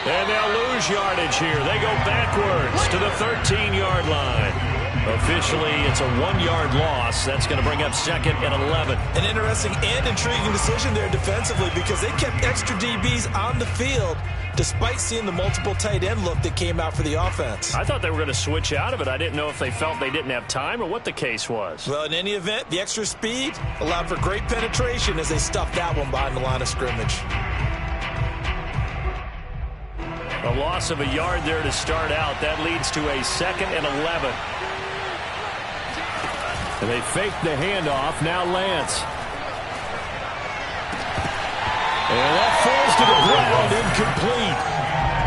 And they'll lose yardage here. They go backwards to the 13-yard line. Officially, it's a 1-yard loss. That's going to bring up 2nd and 11. An interesting and intriguing decision there defensively because they kept extra DBs on the field despite seeing the multiple tight end look that came out for the offense. I thought they were going to switch out of it. I didn't know if they felt they didn't have time or what the case was. Well, in any event, the extra speed allowed for great penetration as they stuffed that one behind the line of scrimmage. A loss of a yard there to start out. That leads to a 2nd and 11. And they fake the handoff. Now Lance. And that falls to the ground, incomplete.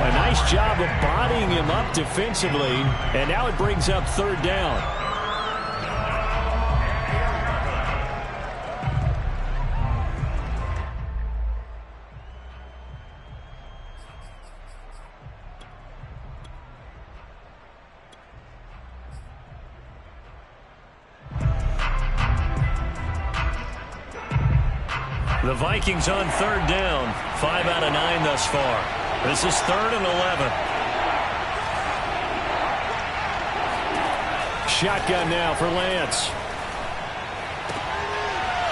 A nice job of bodying him up defensively. And now it brings up 3rd down. The Vikings on 3rd down. 5 out of 9 thus far. This is 3rd and 11. Shotgun now for Lance.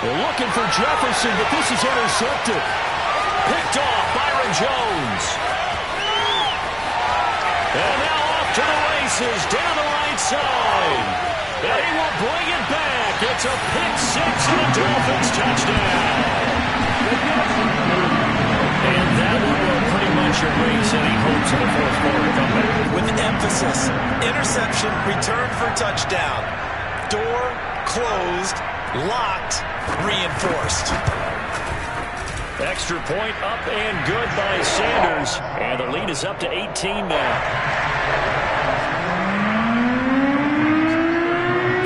They're looking for Jefferson, but this is intercepted. Picked off Byron Jones. And now off to the races down the right side. And he will bring it back. It's a pick 6 and a Dolphins touchdown. And that one will pretty much erase any hopes in the fourth quarter comeback. With emphasis, interception, return for touchdown. Door closed, locked, reinforced. Extra point up and good by Sanders. And the lead is up to 18 now.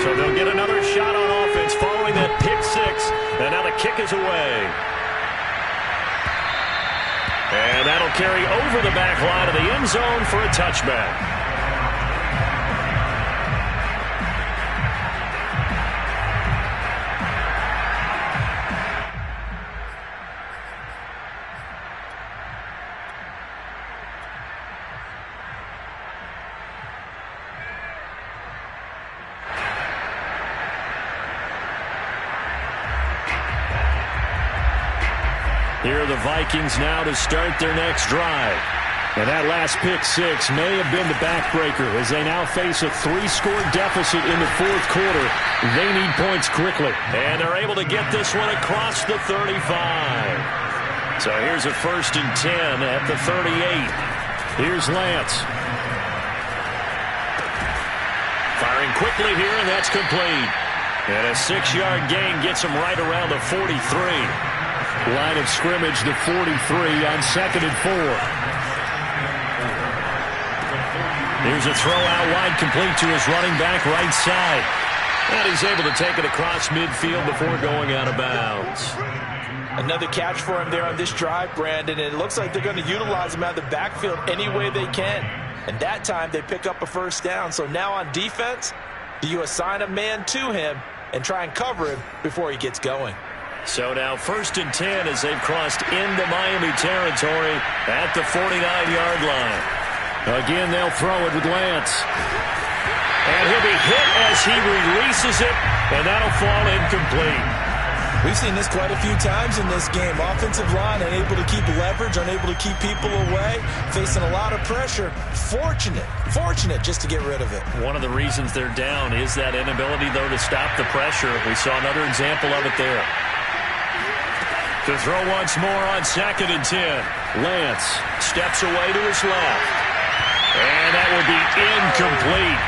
So they'll get another shot on offense following that pick 6. And now the kick is away. And that'll carry over the back line of the end zone for a touchback. Here are the Vikings now to start their next drive. And that last pick 6 may have been the backbreaker as they now face a 3-score deficit in the fourth quarter. They need points quickly. And they're able to get this one across the 35. So here's a 1st and 10 at the 38. Here's Lance. Firing quickly here, and that's complete. And a 6-yard gain gets him right around the 43. Line of scrimmage, the 43 on 2nd and 4. Here's a throw out wide, complete to his running back right side. And he's able to take it across midfield before going out of bounds. Another catch for him there on this drive, Brandon, and it looks like they're going to utilize him out of the backfield any way they can. And that time they pick up a 1st down. So now on defense, Do you assign a man to him and try and cover him before he gets going? So now 1st and 10 as they've crossed into Miami territory at the 49-yard line. Again, they'll throw it with Lance. And he'll be hit as he releases it, and that'll fall incomplete. We've seen this quite a few times in this game. Offensive line unable to keep leverage, unable to keep people away, facing a lot of pressure. Fortunate just to get rid of it. One of the reasons they're down is that inability, though, to stop the pressure. We saw another example of it there. To throw once more on 2nd and 10. Lance steps away to his left. And that will be incomplete.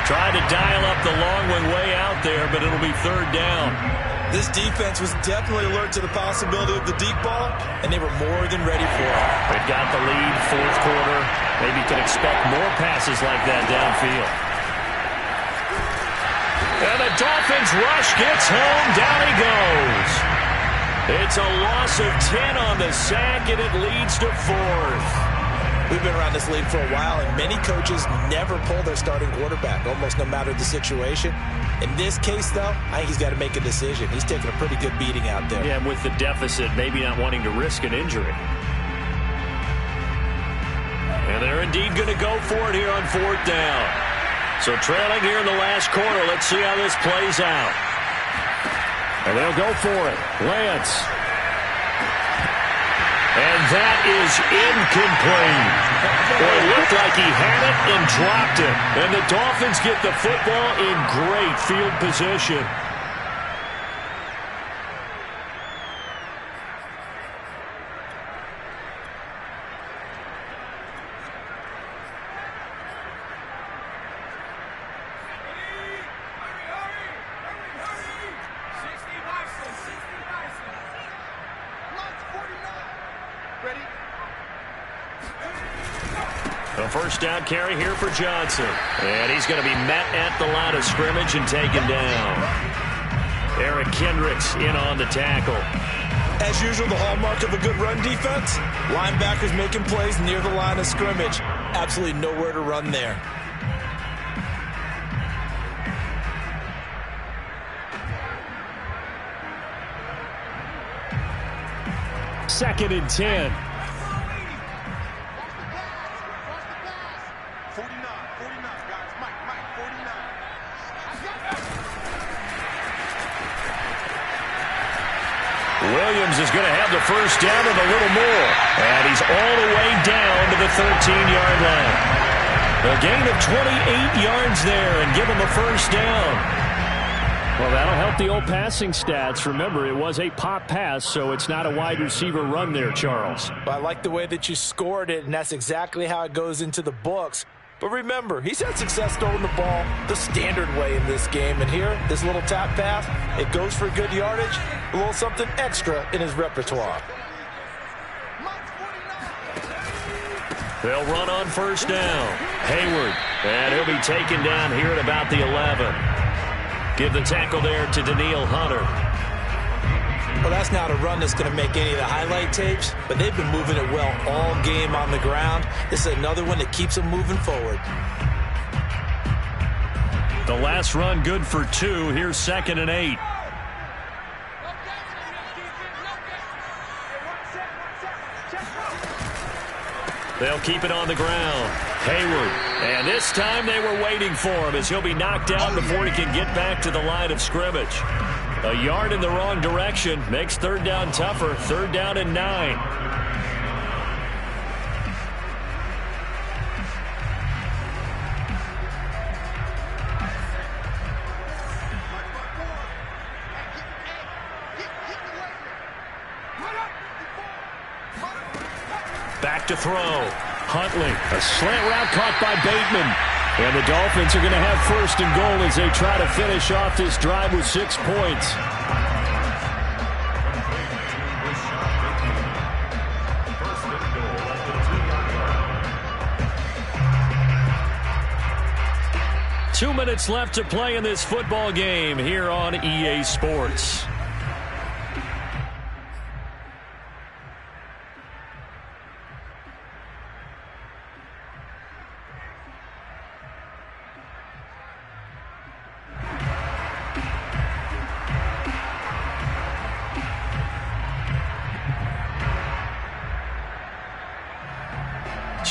Tried to dial up the long one way out there, but it'll be 3rd down. This defense was definitely alert to the possibility of the deep ball, and they were more than ready for it. They've got the lead, 4th quarter. Maybe you can expect more passes like that downfield. And the Dolphins rush gets home. Down he goes. It's a loss of 10 on the sack, and it leads to 4th. We've been around this league for a while, and many coaches never pull their starting quarterback, almost no matter the situation. In this case, though, I think he's got to make a decision. He's taking a pretty good beating out there. Yeah, with the deficit, maybe not wanting to risk an injury. And they're indeed going to go for it here on 4th down. So trailing here in the last quarter, let's see how this plays out. And they'll go for it. Lance. And that is incomplete. Well, it looked like he had it and dropped it. And the Dolphins get the football in great field position. A 1st down carry here for Johnson. And he's going to be met at the line of scrimmage and taken down. Eric Kendricks in on the tackle. As usual, the hallmark of a good run defense, linebackers making plays near the line of scrimmage. Absolutely nowhere to run there. Second and 10. Williams is going to have the 1st down and a little more. And he's all the way down to the 13-yard line. A gain of 28 yards there and give him a 1st down. Well, that'll help the old passing stats. Remember, it was a pop pass, so it's not a wide receiver run there, Charles. I like the way that you scored it, and that's exactly how it goes into the books. But remember, he's had success throwing the ball the standard way in this game. And here, this little tap pass, it goes for good yardage, a little something extra in his repertoire. They'll run on 1st down. Hayward, and he'll be taken down here at about the 11. Give the tackle there to Daniil Hunter. Well, that's not a run that's going to make any of the highlight tapes, but they've been moving it well all game on the ground. This is another one that keeps them moving forward. The last run good for 2. Here's 2nd and 8. They'll keep it on the ground. Hayward. And this time they were waiting for him as he'll be knocked down before he can get back to the line of scrimmage. A yard in the wrong direction makes 3rd down tougher. 3rd down and 9. Back to throw. Huntley. A slant route caught by Bateman. And the Dolphins are going to have 1st and goal as they try to finish off this drive with 6 points. Two minutes left to play in this football game here on EA Sports.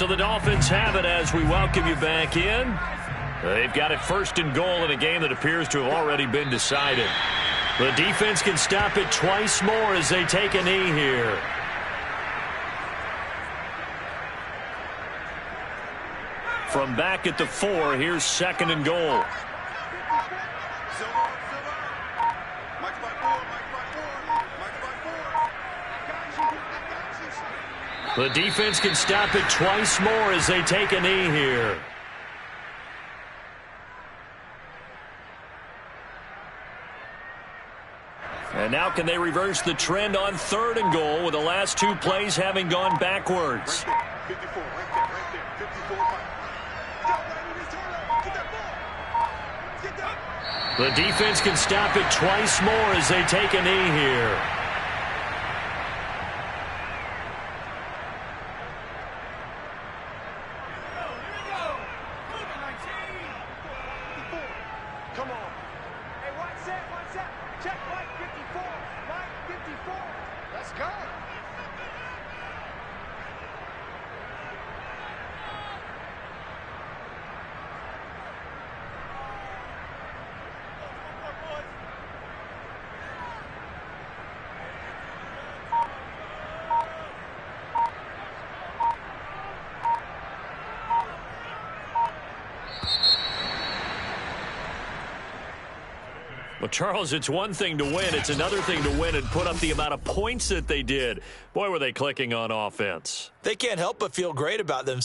So the Dolphins have it as we welcome you back in. They've got it 1st and goal in a game that appears to have already been decided. The defense can stop it twice more as they take a knee here. From back at the 4, here's 2nd and goal. The defense can stop it twice more as they take a knee here. And now can they reverse the trend on 3rd and goal with the last 2 plays having gone backwards? The defense can stop it twice more as they take a knee here. Well, Charles, it's one thing to win. It's another thing to win and put up the amount of points that they did. Boy, were they clicking on offense. They can't help but feel great about themselves.